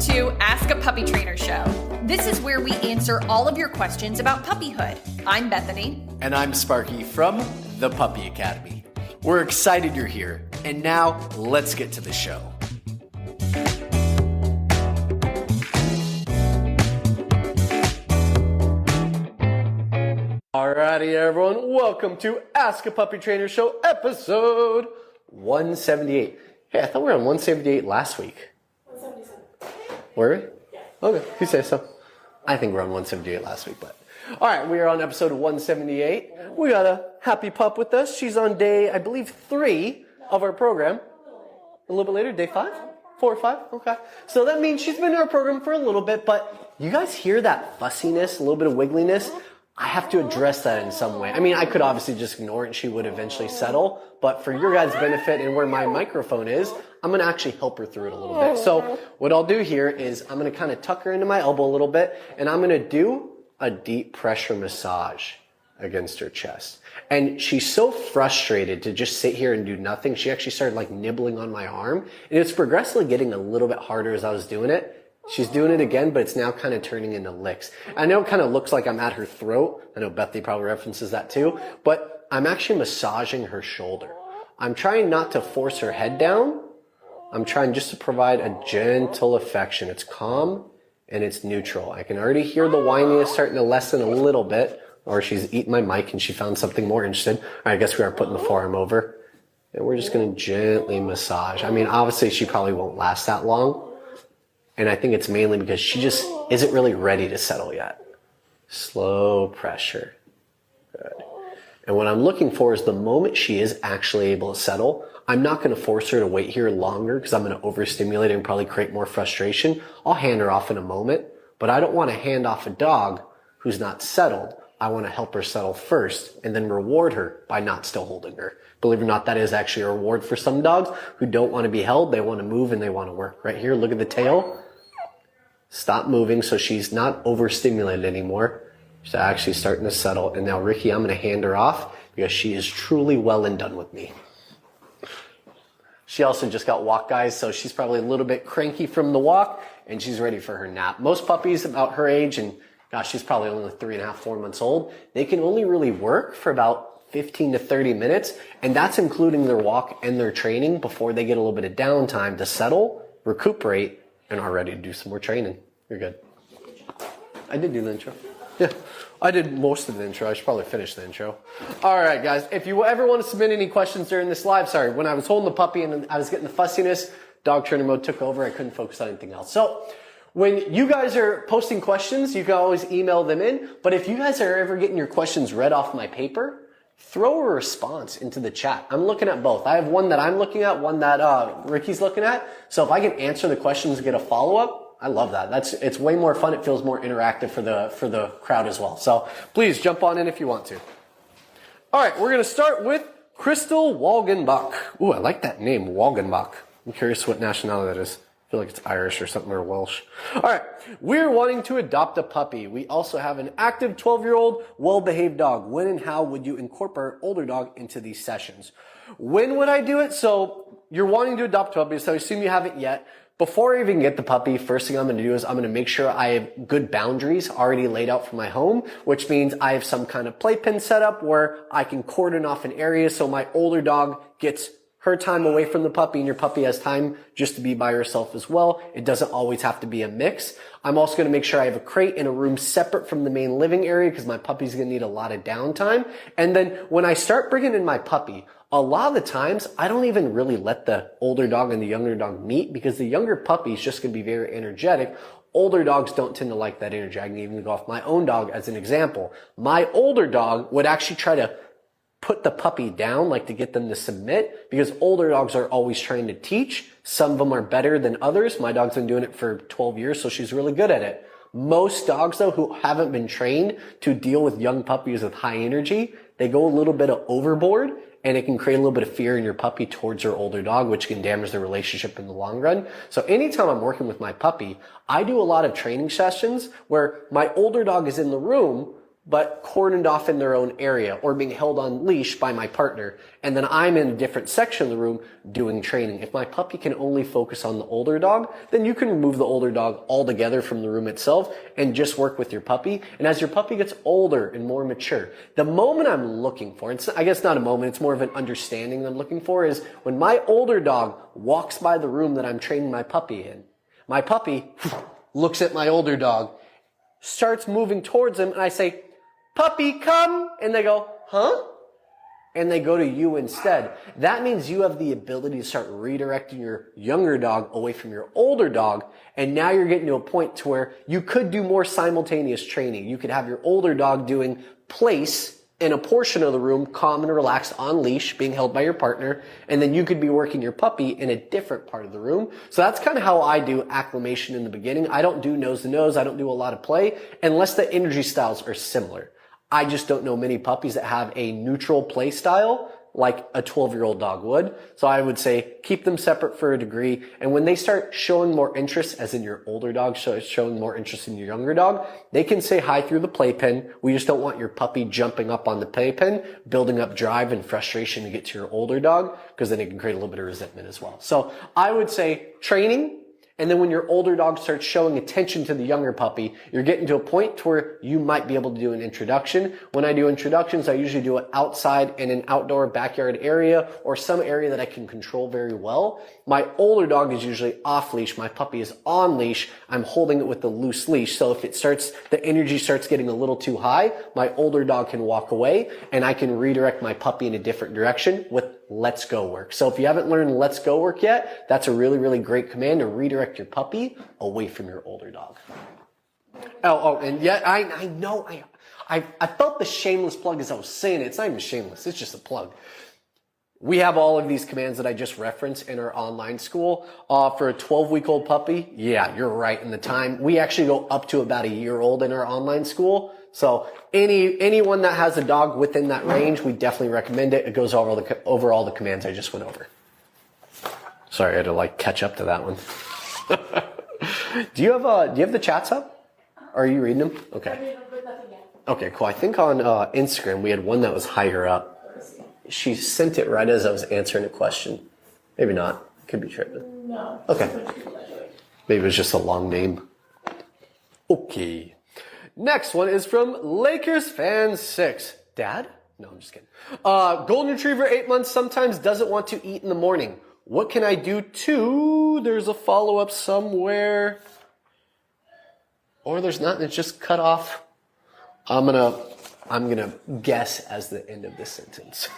to Ask a Puppy Trainer Show. This is where we answer all of your questions about puppyhood. I'm Bethany. And I'm Sparky from the Puppy Academy. We're excited you're here. And now, let's get to the show. Alrighty, everyone. Welcome to Ask a Puppy Trainer Show, episode 178. Hey, I thought we were on 178 last week. 177. Were we? Yeah. Okay, you say so. I think we're on 178 last week, but... Alright, we are on episode 178. We got a happy pup with us. She's on day, I believe, 3 of our program. A little bit later, day 5? 4 or 5? Okay. So that means she's been in our program for a little bit, but you guys hear that fussiness, a little bit of wiggliness? I have to address that in some way. I mean, I could obviously just ignore it and she would eventually settle, but for your guys' benefit and where my microphone is, I'm going to actually help her through it a little bit. So what I'll do here is I'm going to kind of tuck her into my elbow a little bit, and I'm going to do a deep pressure massage against her chest. And she's so frustrated to just sit here and do nothing. She actually started like nibbling on my arm, and it's progressively getting a little bit harder as I was doing it. She's doing it again, but it's now kind of turning into licks. I know it kind of looks like I'm at her throat. I know Bethany probably references that too, but I'm actually massaging her shoulder. I'm trying not to force her head down. I'm trying just to provide a gentle affection. It's calm and it's neutral. I can already hear the whininess starting to lessen a little bit, or she's eating my mic and she found something more interested. All right, I guess we are putting the forearm over, and we're just going to gently massage. I mean, obviously she probably won't last that long. And I think it's mainly because she just isn't really ready to settle yet. Slow pressure. Good. And what I'm looking for is the moment she is actually able to settle, I'm not going to force her to wait here longer because I'm going to overstimulate and probably create more frustration. I'll hand her off in a moment, but I don't want to hand off a dog who's not settled. I want to help her settle first and then reward her by not still holding her. Believe it or not, that is actually a reward for some dogs who don't want to be held. They want to move and they want to work. Right here, look at the tail. Stop moving so she's not overstimulated anymore. She's actually starting to settle. And now, Ricky, I'm going to hand her off because she is truly well and done with me. She also just got walked, guys, so she's probably a little bit cranky from the walk, and she's ready for her nap. Most puppies about her age, and gosh, she's probably only 3.5, 4 months old, they can only really work for about 15 to 30 minutes, and that's including their walk and their training before they get a little bit of downtime to settle, recuperate, and are ready to do some more training. You're good. I did do the intro. Yeah, I did most of the intro. I should probably finish the intro. All right, guys. If you ever want to submit any questions during this live, sorry, when I was holding the puppy and I was getting the fussiness, dog trainer mode took over. I couldn't focus on anything else. So when you guys are posting questions, you can always email them in. But if you guys are ever getting your questions read off my paper, throw a response into the chat. I'm looking at both. I have one that I'm looking at, one that Ricky's looking at. So if I can answer the questions and get a follow-up, I love that. It's way more fun. It feels more interactive for the crowd as well. So please jump on in if you want to. All right, we're going to start with Crystal Walgenbach. Ooh, I like that name, Walgenbach. I'm curious what nationality that is. I feel like it's Irish or something, or Welsh. All right, we're wanting to adopt a puppy. We also have an active 12-year-old, well-behaved dog. When and how would you incorporate older dog into these sessions? When would I do it? So you're wanting to adopt a puppy, so I assume you haven't yet. Before I even get the puppy, first thing I'm going to do is I'm going to make sure I have good boundaries already laid out for my home, which means I have some kind of playpen set up where I can cordon off an area so my older dog gets her time away from the puppy and your puppy has time just to be by herself as well. It doesn't always have to be a mix. I'm also going to make sure I have a crate in a room separate from the main living area because my puppy's going to need a lot of downtime. And then when I start bringing in my puppy, a lot of the times, I don't even really let the older dog and the younger dog meet because the younger puppy is just going to be very energetic. Older dogs don't tend to like that energy. I can even go off my own dog as an example. My older dog would actually try to put the puppy down, like to get them to submit, because older dogs are always trying to teach. Some of them are better than others. My dog's been doing it for 12 years, so she's really good at it. Most dogs, though, who haven't been trained to deal with young puppies with high energy, they go a little bit overboard, and it can create a little bit of fear in your puppy towards your older dog, which can damage the relationship in the long run. So anytime I'm working with my puppy, I do a lot of training sessions where my older dog is in the room, but cordoned off in their own area or being held on leash by my partner. And then I'm in a different section of the room doing training. If my puppy can only focus on the older dog, then you can remove the older dog altogether from the room itself and just work with your puppy. And as your puppy gets older and more mature, the moment I'm looking for, it's, I guess not a moment, it's more of an understanding that I'm looking for, is when my older dog walks by the room that I'm training my puppy in, my puppy looks at my older dog, starts moving towards him, and I say, "Puppy, come!" And they go, "Huh?" And they go to you instead. That means you have the ability to start redirecting your younger dog away from your older dog. And now you're getting to a point to where you could do more simultaneous training. You could have your older dog doing place in a portion of the room, calm and relaxed on leash, being held by your partner. And then you could be working your puppy in a different part of the room. So that's kind of how I do acclimation in the beginning. I don't do nose to nose. I don't do a lot of play unless the energy styles are similar. I just don't know many puppies that have a neutral play style like a 12-year-old dog would. So I would say keep them separate for a degree. And when they start showing more interest, as in your older dog showing more interest in your younger dog, they can say hi through the playpen. We just don't want your puppy jumping up on the playpen, building up drive and frustration to get to your older dog, because then it can create a little bit of resentment as well. So I would say training. And then when your older dog starts showing attention to the younger puppy, you're getting to a point to where you might be able to do an introduction. When I do introductions, I usually do it outside in an outdoor backyard area or some area that I can control very well. My older dog is usually off leash. My puppy is on leash. I'm holding it with the loose leash. So if it starts, the energy starts getting a little too high, my older dog can walk away and I can redirect my puppy in a different direction with let's go work. So if you haven't learned let's go work yet, that's a really, really great command to redirect your puppy away from your older dog. And yeah, I know, I felt the shameless plug as I was saying it. It's not even shameless. It's just a plug. We have all of these commands that I just referenced in our online school. For a 12-week-old puppy, yeah, you're right in the time. We actually go up to about a year old in our online school. So anyone that has a dog within that range, we definitely recommend it. It goes over all the commands I just went over. Sorry, I had to catch up to that one. Do you have the chats up? Are you reading them? Okay. Okay, cool. I think on Instagram we had one that was higher up. She sent it right as I was answering a question. Maybe not. Could be true. No. Okay. Maybe it was just a long name. Okay. Next one is from Lakers fan 6. Dad? No, I'm just kidding. Golden Retriever, 8 months, sometimes doesn't want to eat in the morning. What can I do to? There's a follow-up somewhere. Or there's not, it's just cut off. I'm gonna guess as the end of this sentence.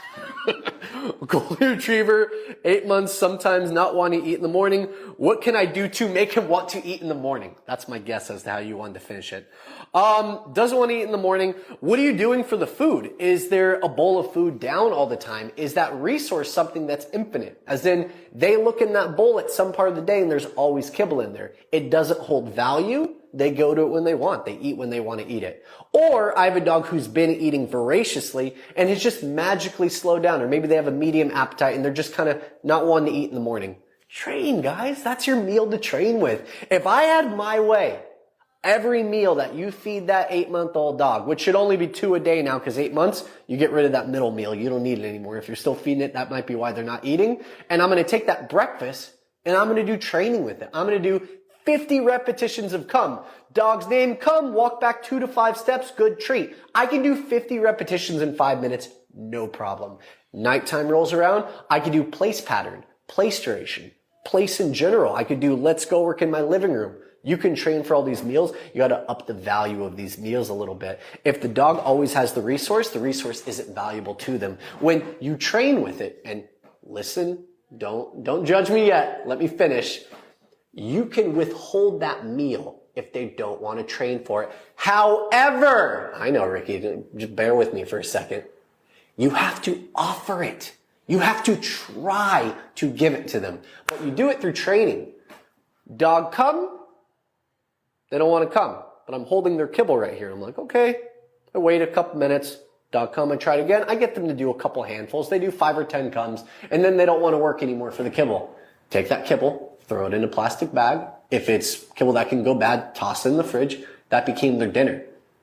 Golden Retriever, 8 months, sometimes not wanting to eat in the morning. What can I do to make him want to eat in the morning? That's my guess as to how you wanted to finish it. Doesn't want to eat in the morning. What are you doing for the food? Is there a bowl of food down all the time? Is that resource something that's infinite? As in, they look in that bowl at some part of the day and there's always kibble in there. It doesn't hold value. They go to it when they want. They eat when they want to eat it. Or I have a dog who's been eating voraciously and has just magically slowed down. Or maybe they have a medium appetite and they're just kind of not wanting to eat in the morning. Train, guys. That's your meal to train with. If I had my way, every meal that you feed that 8-month-old dog, which should only be 2 a day now because 8 months, you get rid of that middle meal. You don't need it anymore. If you're still feeding it, that might be why they're not eating. And I'm going to take that breakfast and I'm going to do training with it. I'm going to do 50 repetitions of come. Dog's name, come, walk back 2 to 5 steps, good treat. I can do 50 repetitions in 5 minutes, no problem. Nighttime rolls around, I can do place pattern, place duration, place in general. I could do let's go work in my living room. You can train for all these meals. You got to up the value of these meals a little bit. If the dog always has the resource isn't valuable to them. When you train with it, and listen, don't judge me yet. Let me finish. You can withhold that meal if they don't want to train for it. However, I know, Ricky, just bear with me for a second. You have to offer it. You have to try to give it to them. But you do it through training. Dog come. They don't want to come. But I'm holding their kibble right here. I'm like, okay. I wait a couple minutes. Dog come, I try it again. I get them to do a couple handfuls. They do 5 or 10 comes. And then they don't want to work anymore for the kibble. Take that kibble. Throw it in a plastic bag. If it's kibble that can go bad, toss it in the fridge. That became their dinner.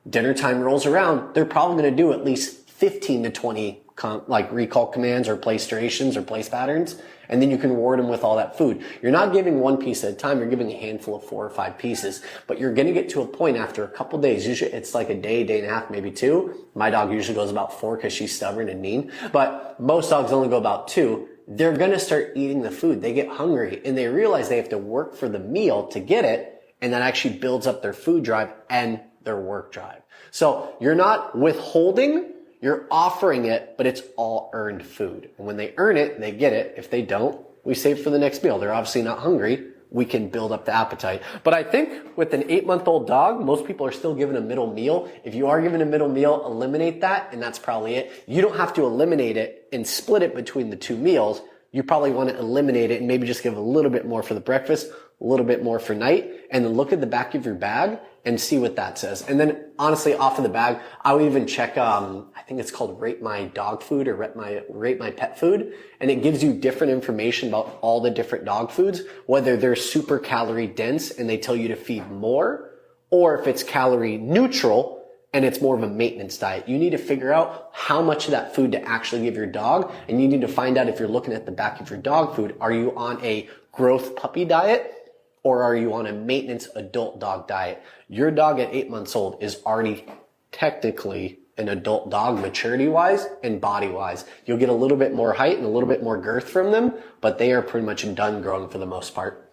Dinner time rolls around, they're probably going to do at least 15 to 20 like recall commands or place durations or place patterns, and then you can reward them with all that food. You're not giving one piece at a time, you're giving a handful of 4 or 5 pieces, but you're going to get to a point after a couple days, usually it's like a day and a half, maybe 2. My dog usually goes about 4 because she's stubborn and mean, but most dogs only go about 2. They're going to start eating the food. They get hungry and they realize they have to work for the meal to get it, and that actually builds up their food drive and their work drive. So you're not withholding, you're offering it, but it's all earned food. And when they earn it, they get it. If they don't, we save for the next meal. They're obviously not hungry. We can build up the appetite. But I think with an 8-month-old dog, most people are still given a middle meal. If you are given a middle meal, eliminate that, and that's probably it. You don't have to eliminate it and split it between the 2 meals. You probably want to eliminate it and maybe just give a little bit more for the breakfast, a little bit more for night, and then look at the back of your bag and see what that says. And then honestly, off of the bag, I would even check, I think it's called Rate My Dog Food or Rate My Pet Food. And it gives you different information about all the different dog foods, whether they're super calorie dense and they tell you to feed more, or if it's calorie neutral and it's more of a maintenance diet. You need to figure out how much of that food to actually give your dog. And you need to find out if you're looking at the back of your dog food, are you on a growth puppy diet? Or are you on a maintenance adult dog diet? Your dog at 8 months old is already technically an adult dog maturity-wise and body-wise. You'll get a little bit more height and a little bit more girth from them, but they are pretty much done growing for the most part.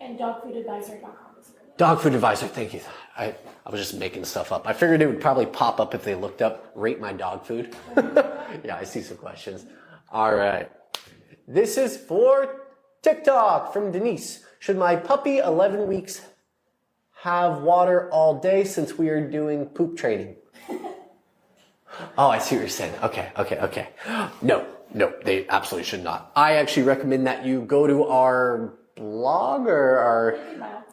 And dogfoodadvisor.com. Dog Food Advisor, thank you. I was just making stuff up. I figured it would probably pop up if they looked up Rate My Dog Food. Yeah, I see some questions. All right. This is for TikTok from Denise. Should my puppy 11 weeks have water all day since we are doing poop training? Oh, I see what you're saying. Okay. No, they absolutely should not. I actually recommend that you go to our blog or our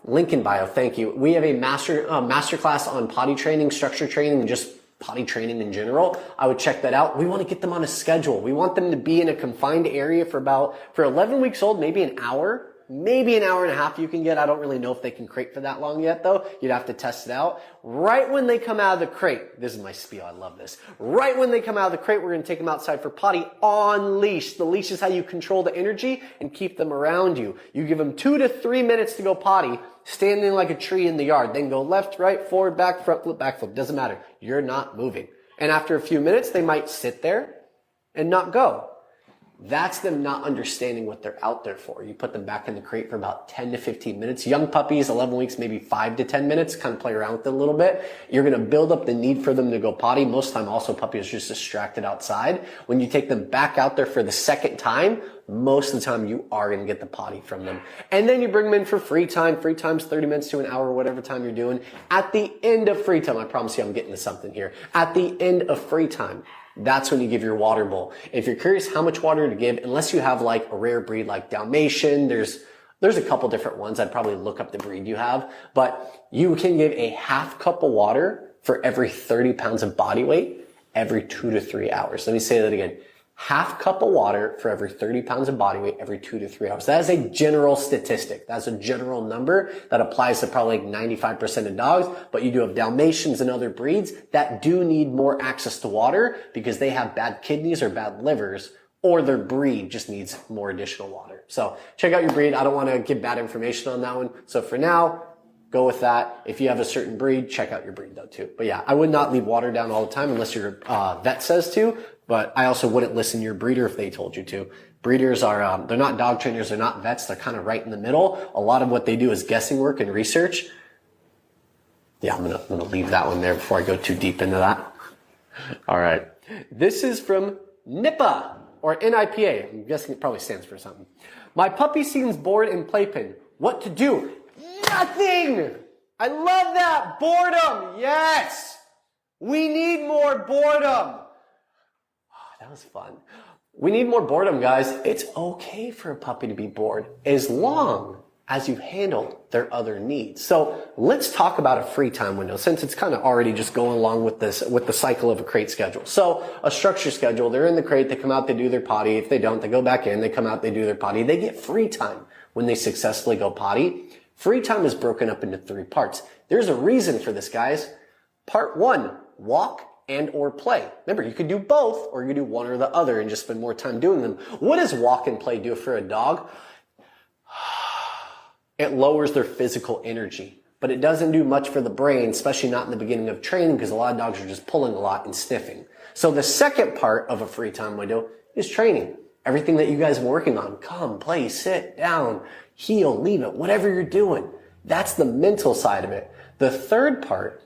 link in bio. Thank you. We have a masterclass on potty training, structure training, and just potty training in general. I would check that out. We want to get them on a schedule. We want them to be in a confined area for 11 weeks old, maybe an hour. Maybe an hour and a half you can get. I don't really know if they can crate for that long yet though. You'd have to test it out. Right when they come out of the crate, this is my spiel, I love this. Right when they come out of the crate, we're going to take them outside for potty on leash. The leash is how you control the energy and keep them around you. You give them 2 to 3 minutes to go potty, standing like a tree in the yard. Then go left, right, forward, back, front flip, back flip. Doesn't matter. You're not moving. And after a few minutes, they might sit there and not go. That's them not understanding what they're out there for. You put them back in the crate for about 10 to 15 minutes. Young puppies, 11 weeks, maybe 5 to 10 minutes, kind of play around with it a little bit. You're going to build up the need for them to go potty. Most of the time also puppies are just distracted outside. When you take them back out there for the second time, most of the time you are going to get the potty from them. And then you bring them in for free time. Free time's 30 minutes to an hour, whatever time you're doing. At the end of free time, I promise you I'm getting to something here. At the end of free time, that's when you give your water bowl. If you're curious how much water to give, unless you have like a rare breed like Dalmatian, there's a couple different ones. I'd probably look up the breed you have, but you can give a half cup of water for every 30 pounds of body weight every 2 to 3 hours. Let me say that again. Half cup of water for every 30 pounds of body weight every 2 to 3 hours. That is a general statistic. That's a general number that applies to probably like 95% of dogs, but you do have Dalmatians and other breeds that do need more access to water because they have bad kidneys or bad livers, or their breed just needs more additional water. So check out your breed. I don't want to give bad information on that one. So for now, go with that. If you have a certain breed, check out your breed though too. But yeah, I would not leave water down all the time unless your vet says to. But I also wouldn't listen to your breeder if they told you to. Breeders are, they're not dog trainers, they're not vets, they're kind of right in the middle. A lot of what they do is guessing work and research. Yeah, I'm gonna leave that one there before I go too deep into that. All right. This is from NIPA, or NIPA. I'm guessing it probably stands for something. My puppy seems bored in playpen. What to do? Nothing! I love that! Boredom! Yes! We need more boredom! That was fun. We need more boredom, guys. It's okay for a puppy to be bored as long as you've handled their other needs. So let's talk about a free time window since it's kind of already just going along with this, with the cycle of a crate schedule. So a structure schedule, they're in the crate, they come out, they do their potty. If they don't, they go back in, they come out, they do their potty. They get free time when they successfully go potty. Free time is broken up into 3 parts. There's a reason for this, guys. Part 1, walk and or play. Remember, you could do both or you could do one or the other and just spend more time doing them. What does walk and play do for a dog? It lowers their physical energy, but it doesn't do much for the brain, especially not in the beginning of training because a lot of dogs are just pulling a lot and sniffing. So the second part of a free time window is training. Everything that you guys are working on. Come, play, sit, down, heel, leave it, whatever you're doing. That's the mental side of it. The third part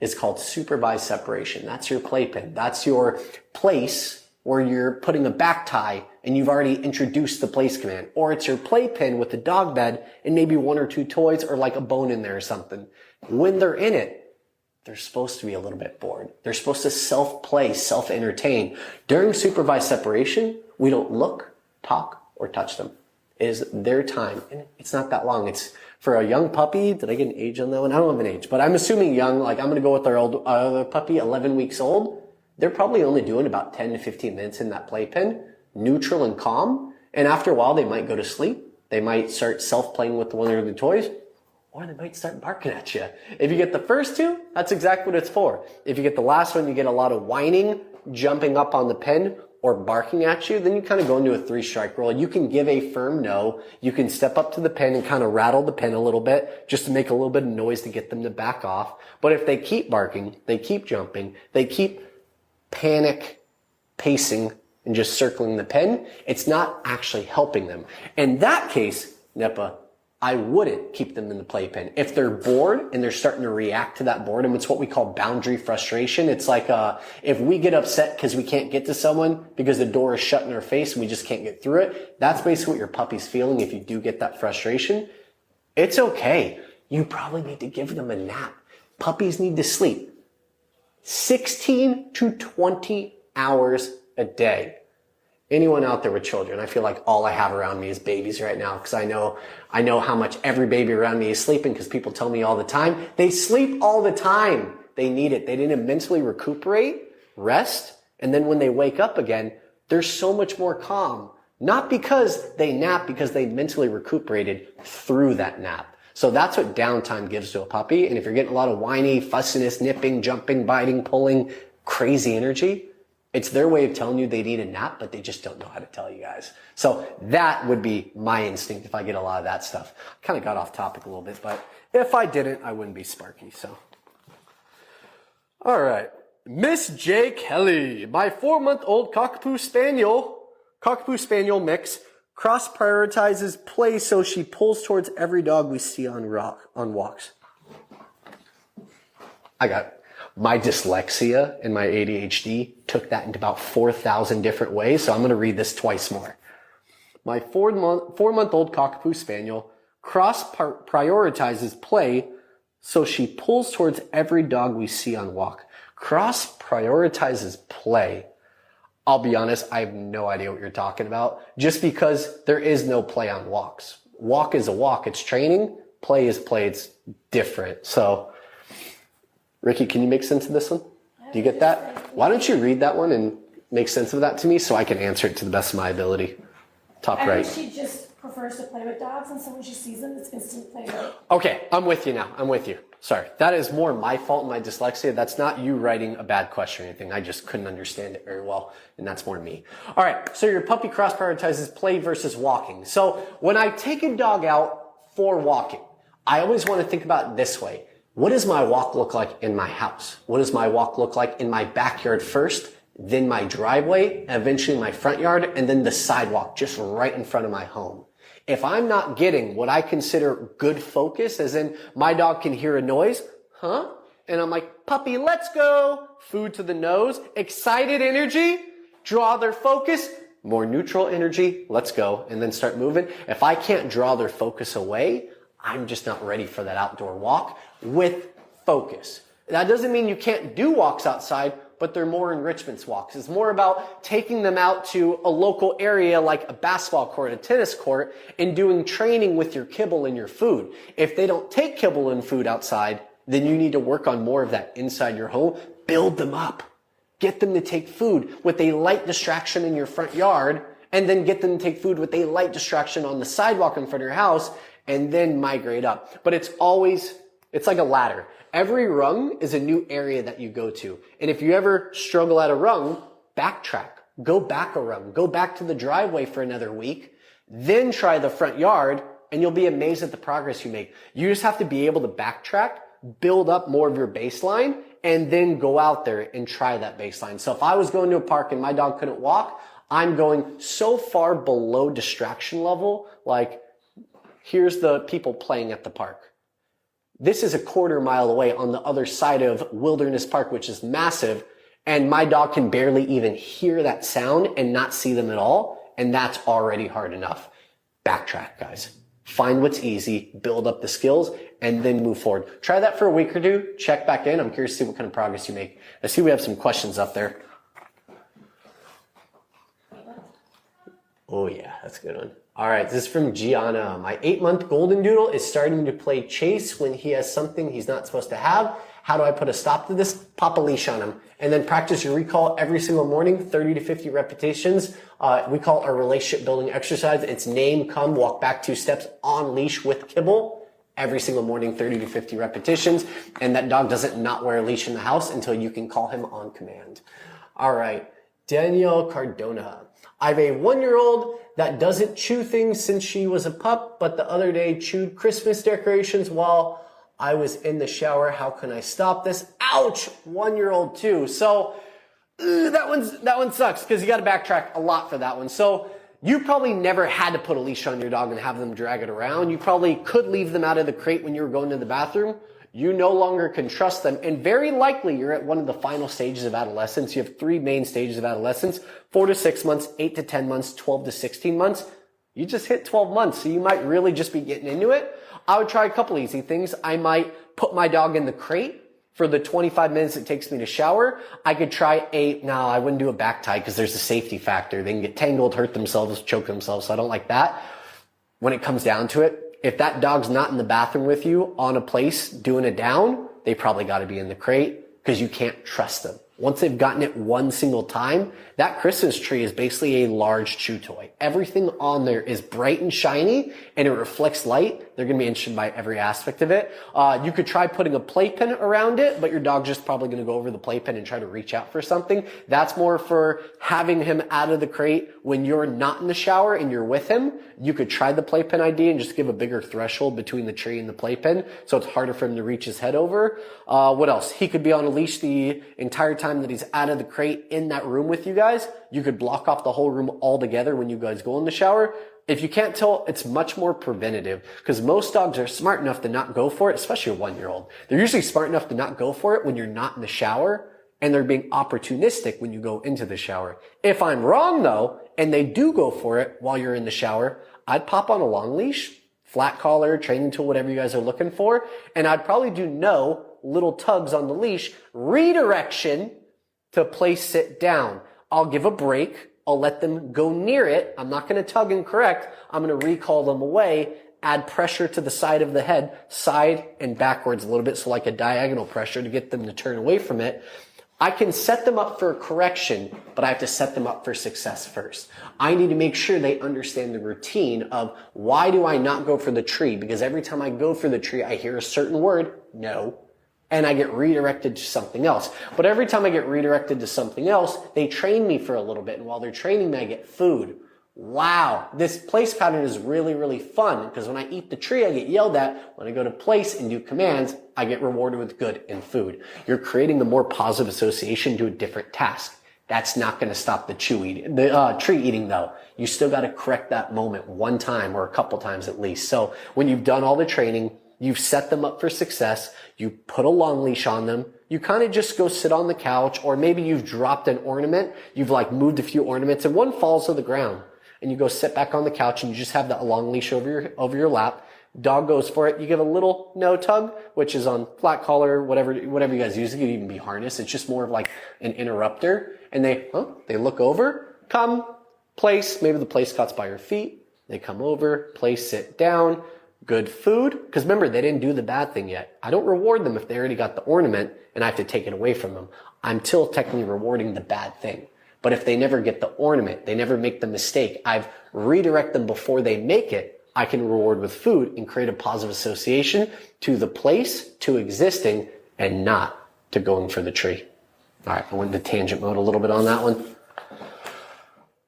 is called supervised separation. That's your playpen. That's your place where you're putting a back tie and you've already introduced the place command. Or it's your playpen with the dog bed and maybe 1 or 2 toys or like a bone in there or something. When they're in it, they're supposed to be a little bit bored. They're supposed to self-play, self-entertain. During supervised separation, we don't look, talk, or touch them. It is their time. And it's not that long. It's for a young puppy. Did I get an age on that one? I don't have an age, but I'm assuming young. Like I'm going to go with our other puppy, 11 weeks old. They're probably only doing about 10 to 15 minutes in that playpen, neutral and calm. And after a while, they might go to sleep. They might start self-playing with one of the toys, or they might start barking at you. If you get the first 2, that's exactly what it's for. If you get the last one, you get a lot of whining, jumping up on the pen, or barking at you, then you kind of go into a 3-strike rule. You can give a firm no. You can step up to the pen and kind of rattle the pen a little bit just to make a little bit of noise to get them to back off. But if they keep barking, they keep jumping, they keep panic pacing and just circling the pen, it's not actually helping them. In that case, Nippa, I wouldn't keep them in the playpen. If they're bored and they're starting to react to that boredom, it's what we call boundary frustration. It's like if we get upset because we can't get to someone because the door is shut in our face and we just can't get through it, that's basically what your puppy's feeling if you do get that frustration. It's okay. You probably need to give them a nap. Puppies need to sleep 16 to 20 hours a day. Anyone out there with children, I feel like all I have around me is babies right now because I know how much every baby around me is sleeping because people tell me all the time. They sleep all the time. They need it. They need to mentally recuperate, rest, and then when they wake up again, they're so much more calm. Not because they nap, because they mentally recuperated through that nap. So that's what downtime gives to a puppy. And if you're getting a lot of whiny, fussiness, nipping, jumping, biting, pulling, crazy energy, it's their way of telling you they need a nap, but they just don't know how to tell you guys. So that would be my instinct if I get a lot of that stuff. Kind of got off topic a little bit, but if I didn't, I wouldn't be Sparky. So, all right. Miss J. Kelly, my 4-month-old Cockapoo Spaniel mix, cross prioritizes play so she pulls towards every dog we see on walks. I got it. My dyslexia and my ADHD took that into about 4,000 different ways, so I'm going to read this twice more. My 4-month-old Cockapoo Spaniel cross-prioritizes play, so she pulls towards every dog we see on walk. Cross-prioritizes play. I'll be honest, I have no idea what you're talking about, just because there is no play on walks. Walk is a walk, it's training. Play is play, it's different. So, Ricky, can you make sense of this one? Do you get that? Why don't you read that one and make sense of that to me so I can answer it to the best of my ability? Top right. I think she just prefers to play with dogs, and so when she sees them, it's instant play. Okay, I'm with you now. I'm with you. Sorry. That is more my fault and my dyslexia. That's not you writing a bad question or anything. I just couldn't understand it very well, and that's more me. All right, so your puppy cross-prioritizes play versus walking. So when I take a dog out for walking, I always want to think about it this way. What does my walk look like in my house? What does my walk look like in my backyard first, then my driveway, and eventually my front yard, and then the sidewalk just right in front of my home? If I'm not getting what I consider good focus, as in my dog can hear a noise, and I'm like, puppy, let's go, food to the nose, excited energy, draw their focus, more neutral energy, let's go, and then start moving. If I can't draw their focus away, I'm just not ready for that outdoor walk with focus. That doesn't mean you can't do walks outside, but they're more enrichments walks. It's more about taking them out to a local area like a basketball court, a tennis court, and doing training with your kibble and your food. If they don't take kibble and food outside, then you need to work on more of that inside your home. Build them up. Get them to take food with a light distraction in your front yard, and then get them to take food with a light distraction on the sidewalk in front of your house, and then migrate up. But it's always It's like a ladder. Every rung is a new area that you go to. And if you ever struggle at a rung, backtrack. Go back a rung. Go back to the driveway for another week. Then try the front yard, and you'll be amazed at the progress you make. You just have to be able to backtrack, build up more of your baseline, and then go out there and try that baseline. So if I was going to a park and my dog couldn't walk, I'm going so far below distraction level, like here's the people playing at the park. This is a quarter mile away on the other side of Wilderness Park, which is massive, and my dog can barely even hear that sound and not see them at all, and that's already hard enough. Backtrack, guys. Find what's easy, build up the skills, and then move forward. Try that for a week or two, check back in. I'm curious to see what kind of progress you make. I see we have some questions up there. Oh yeah, that's a good one. All right, this is from Gianna. My 8-month Goldendoodle is starting to play chase when he has something he's not supposed to have. How do I put a stop to this? Pop a leash on him. And then practice your recall every single morning, 30 to 50 repetitions. We call it our relationship building exercise. It's name, come, walk back 2 steps on leash with kibble. Every single morning, 30 to 50 repetitions. And that dog doesn't not wear a leash in the house until you can call him on command. All right, Danielle Cardona. I have a 1-year-old that doesn't chew things since she was a pup, but the other day chewed Christmas decorations while I was in the shower. How can I stop this? Ouch! 1-year-old too. So that one sucks because you got to backtrack a lot for that one. So you probably never had to put a leash on your dog and have them drag it around. You probably could leave them out of the crate when you were going to the bathroom. You no longer can trust them, and very likely you're at one of the final stages of adolescence. You have 3 main stages of adolescence: 4 to 6 months, 8 to 10 months, 12 to 16 months. You just hit 12 months, so you might really just be getting into it. I would try a couple easy things. I might put my dog in the crate for the 25 minutes it takes me to shower. I could try I wouldn't do a back tie because there's a safety factor. They can get tangled, hurt themselves, choke themselves, so I don't like that. When it comes down to it, if that dog's not in the bathroom with you on a place doing a down, they probably got to be in the crate because you can't trust them. Once they've gotten it one single time, that Christmas tree is basically a large chew toy. Everything on there is bright and shiny and it reflects light. They're going to be interested by every aspect of it. You could try putting a playpen around it, but your dog's just probably going to go over the playpen and try to reach out for something. That's more for having him out of the crate when you're not in the shower and you're with him. You could try the playpen idea and just give a bigger threshold between the tree and the playpen so it's harder for him to reach his head over. What else? He could be on a leash the entire time that he's out of the crate in that room with you guys. You could block off the whole room altogether when you guys go in the shower. If you can't tell, it's much more preventative because most dogs are smart enough to not go for it, especially a 1-year-old. They're usually smart enough to not go for it when you're not in the shower, and they're being opportunistic when you go into the shower. If I'm wrong though, and they do go for it while you're in the shower, I'd pop on a long leash, flat collar, training tool, whatever you guys are looking for, and I'd probably do little tugs on the leash, redirection to place sit down. I'll give a break. I'll let them go near it. I'm not going to tug and correct. I'm going to recall them away, add pressure to the side of the head, side and backwards a little bit, so like a diagonal pressure to get them to turn away from it. I can set them up for a correction, but I have to set them up for success first. I need to make sure they understand the routine of why do I not go for the tree? Because every time I go for the tree, I hear a certain word, no, and I get redirected to something else. But every time I get redirected to something else, they train me for a little bit. And while they're training me, I get food. Wow, this place pattern is really, really fun because when I eat the tree, I get yelled at. When I go to place and do commands, I get rewarded with good and food. You're creating a more positive association to a different task. That's not going to stop the tree eating though. You still got to correct that moment one time or a couple times at least. So when you've done all the training, you've set them up for success. You put a long leash on them. You kind of just go sit on the couch, or maybe you've dropped an ornament. You've moved a few ornaments and one falls to the ground, and you go sit back on the couch and you just have that long leash over your lap. Dog goes for it. You give a little no tug, which is on flat collar, whatever you guys use. It could even be harness. It's just more of like an interrupter. And they look over, come, place. Maybe the place cot's by your feet. They come over, place, sit down. Good food, because remember, they didn't do the bad thing yet. I don't reward them if they already got the ornament and I have to take it away from them. I'm still technically rewarding the bad thing. But if they never get the ornament, they never make the mistake, I've redirect them before they make it, I can reward with food and create a positive association to the place, to existing, and not to going for the tree. All right, I went into tangent mode a little bit on that one.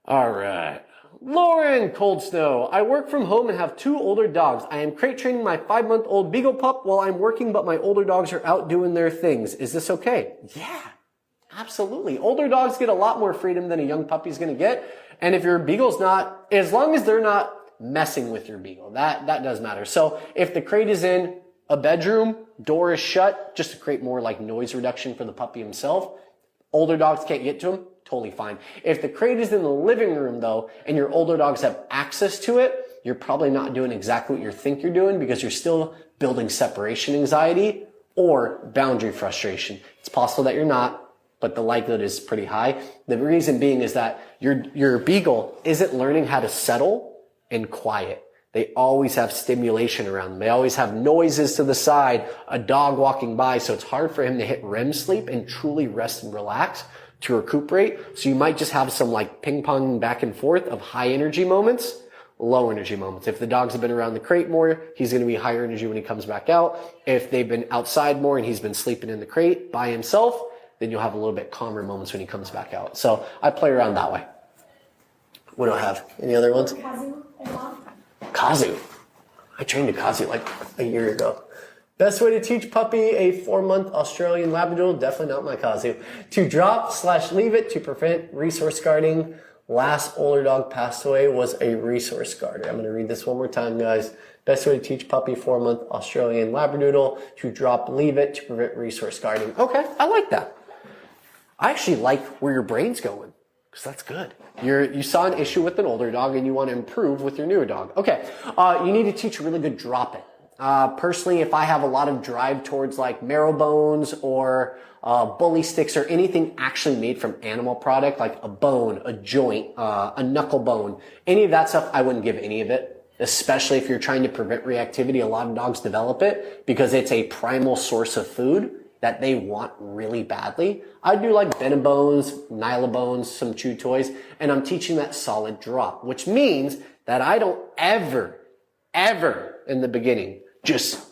All right. Lauren Cold Snow. I work from home and have 2 older dogs. I am crate training my 5-month-old Beagle pup while I'm working, but my older dogs are out doing their things. Is this okay? Yeah, absolutely. Older dogs get a lot more freedom than a young puppy's going to get. And if your Beagle's not, as long as they're not messing with your Beagle, that does matter. So if the crate is in a bedroom, door is shut, just to create more like noise reduction for the puppy himself, older dogs can't get to him, totally fine. If the crate is in the living room though, and your older dogs have access to it, you're probably not doing exactly what you think you're doing because you're still building separation anxiety or boundary frustration. It's possible that you're not, but the likelihood is pretty high. The reason being is that your Beagle isn't learning how to settle and quiet. They always have stimulation around them. They always have noises to the side, a dog walking by, so it's hard for him to hit REM sleep and truly rest and relax to recuperate. So you might just have some like ping pong back and forth of high energy moments, low energy moments. If the dogs have been around the crate more, he's going to be higher energy when he comes back out. If they've been outside more and he's been sleeping in the crate by himself, then you'll have a little bit calmer moments when he comes back out. So I play around that way. What do I have? Any other ones? Kazu and Mom. Kazu. I trained a Kazu like a year ago. Best way to teach puppy a 4-month Australian Labradoodle, definitely not my Kazu. To drop/leave it to prevent resource guarding. Last older dog passed away was a resource guarder. I'm going to read this one more time, guys. Best way to teach puppy 4-month Australian Labradoodle to drop/leave it to prevent resource guarding. Okay, I like that. I actually like where your brain's going. Because that's good. You saw an issue with an older dog and you want to improve with your newer dog. Okay, you need to teach a really good drop it. Personally, if I have a lot of drive towards like marrow bones or bully sticks or anything actually made from animal product, like a bone, a joint, a knuckle bone, any of that stuff, I wouldn't give any of it. Especially if you're trying to prevent reactivity. A lot of dogs develop it because it's a primal source of food that they want really badly. I do like Venom bones, Nyla bones, some chew toys, and I'm teaching that solid drop, which means that I don't ever in the beginning just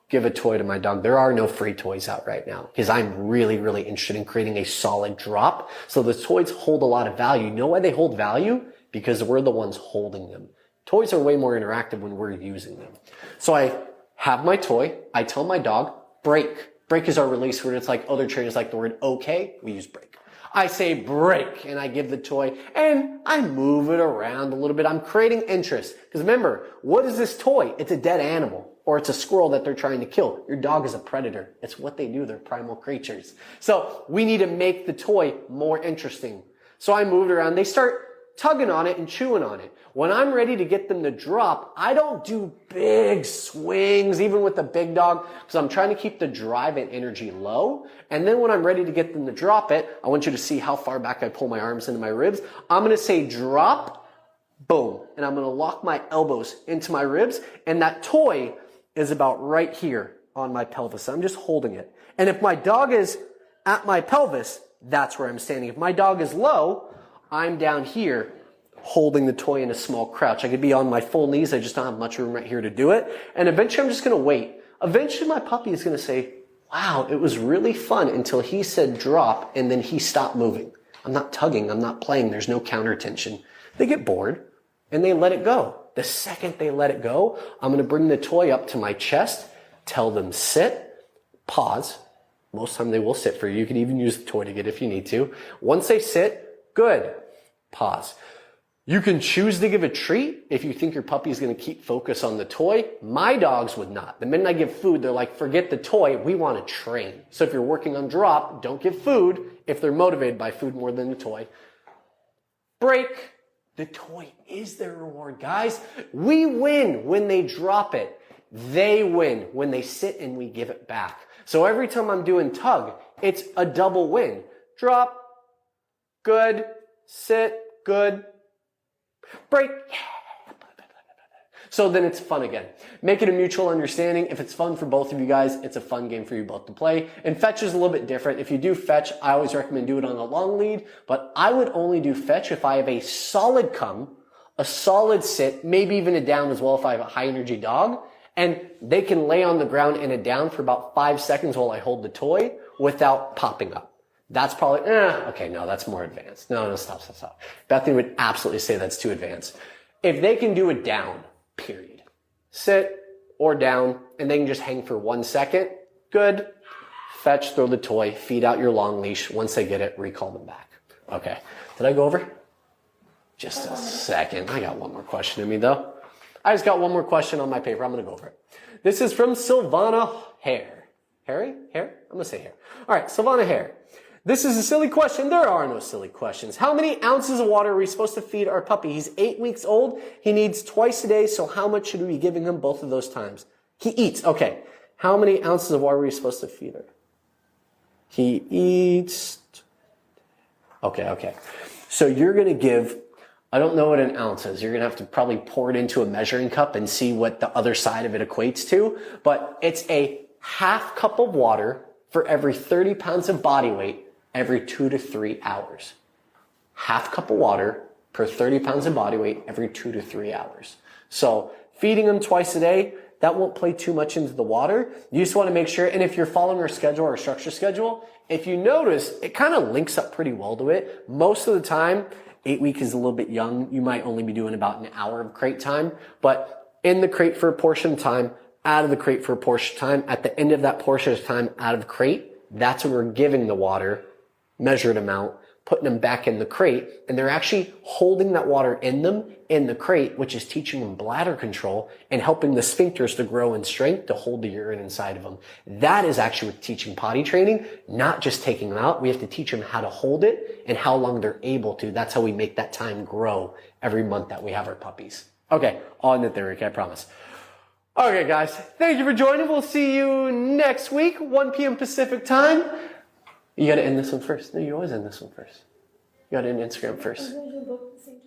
give a toy to my dog. There are no free toys out right now because I'm really interested in creating a solid drop. So the toys hold a lot of value. You know why they hold value? Because we're the ones holding them. Toys are way more interactive when we're using them. So I have my toy. I tell my dog, break. Break is our release word. It's like other trainers like the word okay. We use break. I say break and I give the toy and I move it around a little bit. I'm creating interest. Because remember, what is this toy? It's a dead animal or it's a squirrel that they're trying to kill. Your dog is a predator. It's what they do. They're primal creatures. So we need to make the toy more interesting. So I move it around. They start tugging on it and chewing on it. When I'm ready to get them to drop, I don't do big swings, even with the big dog, because I'm trying to keep the drive and energy low. And then when I'm ready to get them to drop it, I want you to see how far back I pull my arms into my ribs. I'm going to say drop, boom. And I'm going to lock my elbows into my ribs. And that toy is about right here on my pelvis. I'm just holding it. And if my dog is at my pelvis, that's where I'm standing. If my dog is low, I'm down here holding the toy in a small crouch. I could be on my full knees. I just don't have much room right here to do it. And eventually I'm just going to wait. Eventually my puppy is going to say, wow, it was really fun until he said drop and then he stopped moving. I'm not tugging. I'm not playing. There's no counter tension. They get bored and they let it go. The second they let it go, I'm going to bring the toy up to my chest, tell them sit, pause. Most of the time they will sit for you. You can even use the toy to get if you need to. Once they sit, good. Pause. You can choose to give a treat if you think your puppy is going to keep focus on the toy. My dogs would not. The minute I give food, they're like, forget the toy. We want to train. So if you're working on drop, don't give food if they're motivated by food more than the toy. Break. The toy is their reward, guys. We win when they drop it. They win when they sit and we give it back. So every time I'm doing tug, it's a double win. Drop. Good. Sit. Good. Break. So then it's fun again. Make it a mutual understanding. If it's fun for both of you guys, it's a fun game for you both to play. And fetch is a little bit different. If you do fetch, I always recommend do it on a long lead, but I would only do fetch if I have a solid come a solid sit, maybe even a down as well if I have a high energy dog, and they can lay on the ground in a down for about 5 seconds while I hold the toy without popping up. That's probably, okay, no, that's more advanced. No, stop. Bethany would absolutely say that's too advanced. If they can do a down, period, sit or down, and they can just hang for 1 second, good. Fetch, throw the toy, feed out your long leash. Once they get it, recall them back. Okay, did I go over? Just a second. I got one more question in me though. I just got one more question on my paper. I'm going to go over it. This is from Sylvana Hare. Harry? Hare? I'm going to say Hare. All right, Sylvana Hare. This is a silly question. There are no silly questions. How many ounces of water are we supposed to feed our puppy? He's 8 weeks old. He needs twice a day, so how much should we be giving him both of those times? He eats. Okay. How many ounces of water are we supposed to feed her? He eats. Okay. So you're going to give, I don't know what an ounce is. You're going to have to probably pour it into a measuring cup and see what the other side of it equates to. But it's a half cup of water for every 30 pounds of body weight every 2 to 3 hours. Half cup of water per 30 pounds of body weight every 2 to 3 hours. So feeding them twice a day, that won't play too much into the water. You just want to make sure, and if you're following our schedule or structure schedule, if you notice, it kind of links up pretty well to it. Most of the time, 8 weeks is a little bit young. You might only be doing about an hour of crate time, but in the crate for a portion of time, out of the crate for a portion of time, at the end of that portion of time out of the crate, that's when we're giving the water, measured amount, putting them back in the crate, and they're actually holding that water in them in the crate, which is teaching them bladder control and helping the sphincters to grow in strength to hold the urine inside of them. That is actually with teaching potty training, not just taking them out. We have to teach them how to hold it and how long they're able to. That's how we make that time grow every month that we have our puppies. Okay, I'll end it there, Rick, I promise. Okay, guys, thank you for joining. We'll see you next week, 1 p.m. Pacific time. You gotta end this one first. No, you always end this one first. You gotta end Instagram first.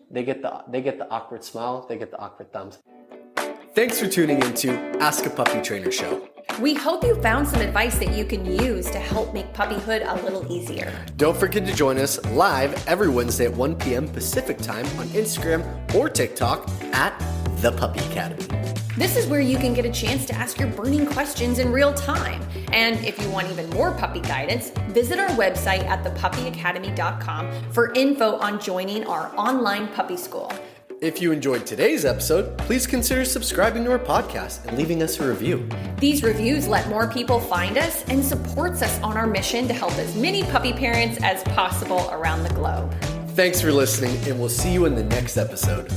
They get the awkward smile. They get the awkward thumbs. Thanks for tuning into Ask a Puppy Trainer Show. We hope you found some advice that you can use to help make puppyhood a little easier. Don't forget to join us live every Wednesday at 1 p.m. Pacific time on Instagram or TikTok at The Puppy Academy. This is where you can get a chance to ask your burning questions in real time. And if you want even more puppy guidance, visit our website at thepuppyacademy.com for info on joining our online puppy school. If you enjoyed today's episode, please consider subscribing to our podcast and leaving us a review. These reviews let more people find us and supports us on our mission to help as many puppy parents as possible around the globe. Thanks for listening, and we'll see you in the next episode.